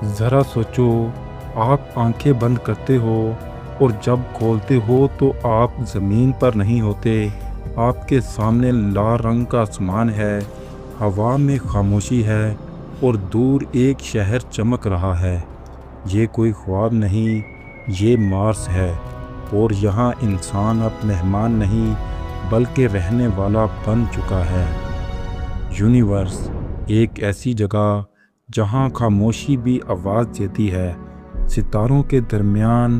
ذرا سوچو، آپ آنکھیں بند کرتے ہو اور جب کھولتے ہو تو آپ زمین پر نہیں ہوتے، آپ کے سامنے لال رنگ کا آسمان ہے، ہوا میں خاموشی ہے اور دور ایک شہر چمک رہا ہے۔ یہ کوئی خواب نہیں، یہ مارس ہے، اور یہاں انسان اب مہمان نہیں بلکہ رہنے والا بن چکا ہے۔ یونیورس، ایک ایسی جگہ جہاں خاموشی بھی آواز دیتی ہے، ستاروں کے درمیان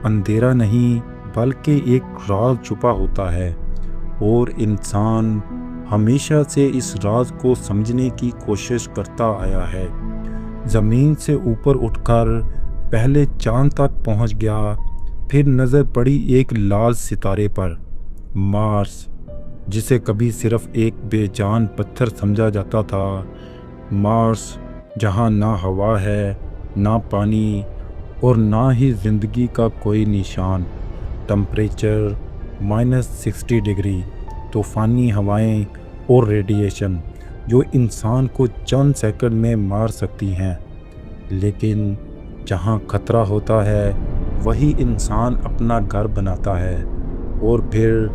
اندھیرا نہیں بلکہ ایک راز چھپا ہوتا ہے، اور انسان ہمیشہ سے اس راز کو سمجھنے کی کوشش کرتا آیا ہے۔ زمین سے اوپر اٹھ کر پہلے چاند تک پہنچ گیا، پھر نظر پڑی ایک لال ستارے پر، مارس، جسے کبھی صرف ایک بے جان پتھر سمجھا جاتا تھا۔ مارس جہاں نہ ہوا ہے، نہ پانی، اور نہ ہی زندگی کا کوئی نشان۔ ٹمپریچر -60 ڈگری، طوفانی ہوائیں اور ریڈیشن جو انسان کو چند سیکنڈ میں مار سکتی ہیں۔ لیکن جہاں خطرہ ہوتا ہے وہی انسان اپنا گھر بناتا ہے، اور پھر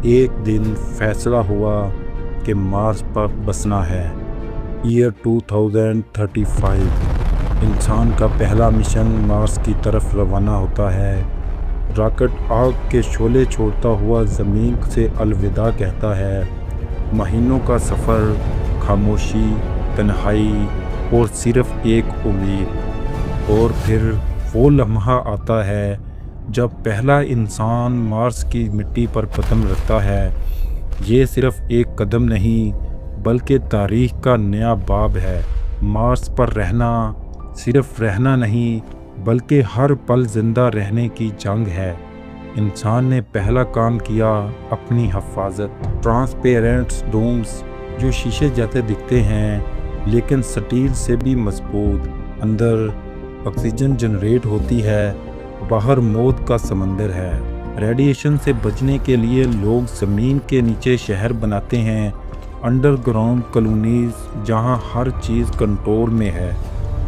ایک دن فیصلہ ہوا کہ مارس پر بسنا ہے۔ 2035 انسان کا پہلا مشن مارس کی طرف روانہ ہوتا ہے۔ راکٹ آگ کے شعلے چھوڑتا ہوا زمین سے الوداع کہتا ہے۔ مہینوں کا سفر، خاموشی، تنہائی اور صرف ایک امید، اور پھر وہ لمحہ آتا ہے جب پہلا انسان مارس کی مٹی پر قدم رکھتا ہے۔ یہ صرف ایک قدم نہیں بلکہ تاریخ کا نیا باب ہے۔ مارس پر رہنا صرف رہنا نہیں بلکہ ہر پل زندہ رہنے کی جنگ ہے۔ انسان نے پہلا کام کیا اپنی حفاظت۔ ٹرانسپیرنٹ ڈومز جو شیشے جیسے دکھتے ہیں لیکن سٹیل سے بھی مضبوط، اندر آکسیجن جنریٹ ہوتی ہے، باہر موت کا سمندر ہے۔ ریڈیشن سے بچنے کے لیے لوگ زمین کے نیچے شہر بناتے ہیں، انڈر گراؤنڈ کالونیز جہاں ہر چیز کنٹرول میں ہے،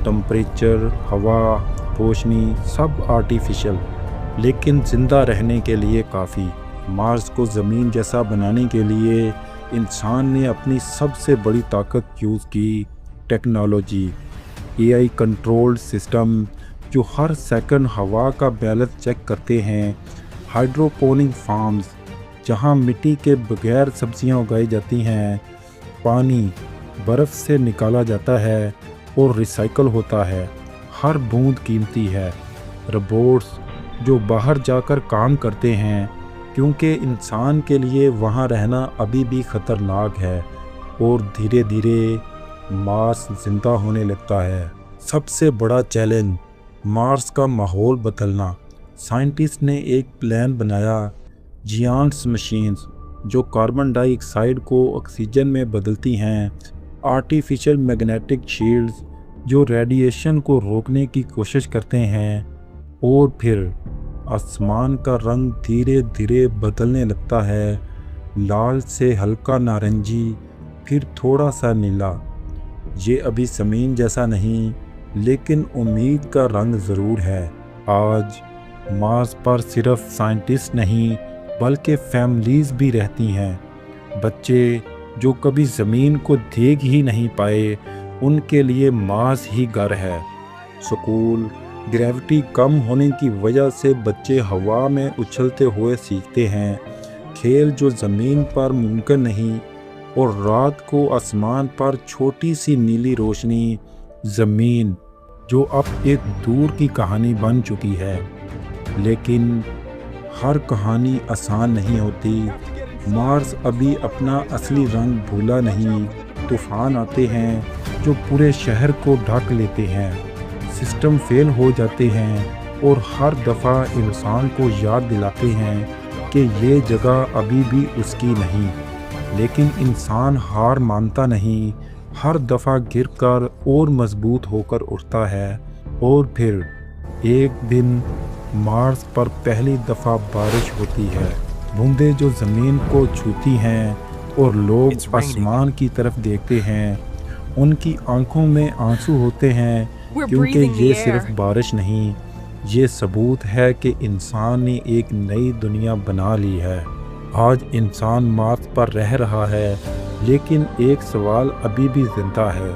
ٹمپریچر، ہوا، روشنی سب آرٹیفیشل لیکن زندہ رہنے کے لیے کافی۔ مارس کو زمین جیسا بنانے کے لیے انسان نے اپنی سب سے بڑی طاقت یوز کی، ٹیکنالوجی۔ AI کنٹرولڈ سسٹم جو ہر سیکنڈ ہوا کا بیلنس چیک کرتے ہیں، ہائیڈروپونک فارمز جہاں مٹی کے بغیر سبزیاں اگائی جاتی ہیں، پانی برف سے نکالا جاتا ہے اور ریسائیکل ہوتا ہے، ہر بوند قیمتی ہے۔ روبوٹس جو باہر جا کر کام کرتے ہیں کیونکہ انسان کے لیے وہاں رہنا ابھی بھی خطرناک ہے، اور دھیرے دھیرے مارس زندہ ہونے لگتا ہے۔ سب سے بڑا چیلنج مارس کا ماحول بدلنا۔ سائنٹسٹ نے ایک پلان بنایا، جیانٹس مشینز جو کاربن ڈائی آکسائیڈ کو آکسیجن میں بدلتی ہیں، آرٹیفیشل میگنیٹک شیلڈز جو ریڈیشن کو روکنے کی کوشش کرتے ہیں، اور پھر آسمان کا رنگ دھیرے دھیرے بدلنے لگتا ہے، لال سے ہلکا نارنجی، پھر تھوڑا سا نیلا۔ یہ ابھی زمین جیسا نہیں لیکن امید کا رنگ ضرور ہے۔ آج مارس پر صرف سائنٹسٹ نہیں بلکہ فیملیز بھی رہتی ہیں۔ بچے جو کبھی زمین کو دیکھ ہی نہیں پائے، ان کے لیے مارس ہی گھر ہے۔ سکول، گریوٹی کم ہونے کی وجہ سے بچے ہوا میں اچھلتے ہوئے سیکھتے ہیں، کھیل جو زمین پر ممکن نہیں، اور رات کو آسمان پر چھوٹی سی نیلی روشنی، زمین جو اب ایک دور کی کہانی بن چکی ہے۔ لیکن ہر کہانی آسان نہیں ہوتی۔ مارس ابھی اپنا اصلی رنگ بھولا نہیں، طوفان آتے ہیں جو پورے شہر کو ڈھک لیتے ہیں، سسٹم فیل ہو جاتے ہیں، اور ہر دفعہ انسان کو یاد دلاتے ہیں کہ یہ جگہ ابھی بھی اس کی نہیں۔ لیکن انسان ہار مانتا نہیں، ہر دفعہ گر کر اور مضبوط ہو کر اٹھتا ہے، اور پھر ایک دن مارس پر پہلی دفعہ بارش ہوتی ہے، بوندیں جو زمین کو چھوتی ہیں، اور لوگ آسمان کی طرف دیکھتے ہیں، ان کی آنکھوں میں آنسو ہوتے ہیں کیونکہ یہ صرف بارش نہیں، یہ ثبوت ہے کہ انسان نے ایک نئی دنیا بنا لی ہے۔ آج انسان مارس پر رہ رہا ہے، لیکن ایک سوال ابھی بھی زندہ ہے،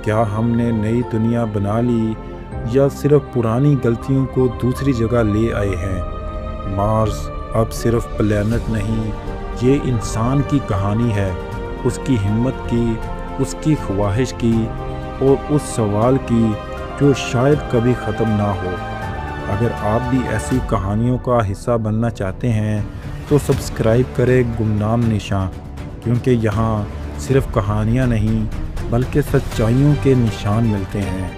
کیا ہم نے نئی دنیا بنا لی یا صرف پرانی غلطیوں کو دوسری جگہ لے آئے ہیں؟ مارس اب صرف پلینٹ نہیں، یہ انسان کی کہانی ہے، اس کی ہمت کی، اس کی خواہش کی اور اس سوال کی جو شاید کبھی ختم نہ ہو۔ اگر آپ بھی ایسی کہانیوں کا حصہ بننا چاہتے ہیں تو سبسکرائب کریں گمنام نشاں، کیونکہ یہاں صرف کہانیاں نہیں بلکہ سچائیوں کے نشان ملتے ہیں۔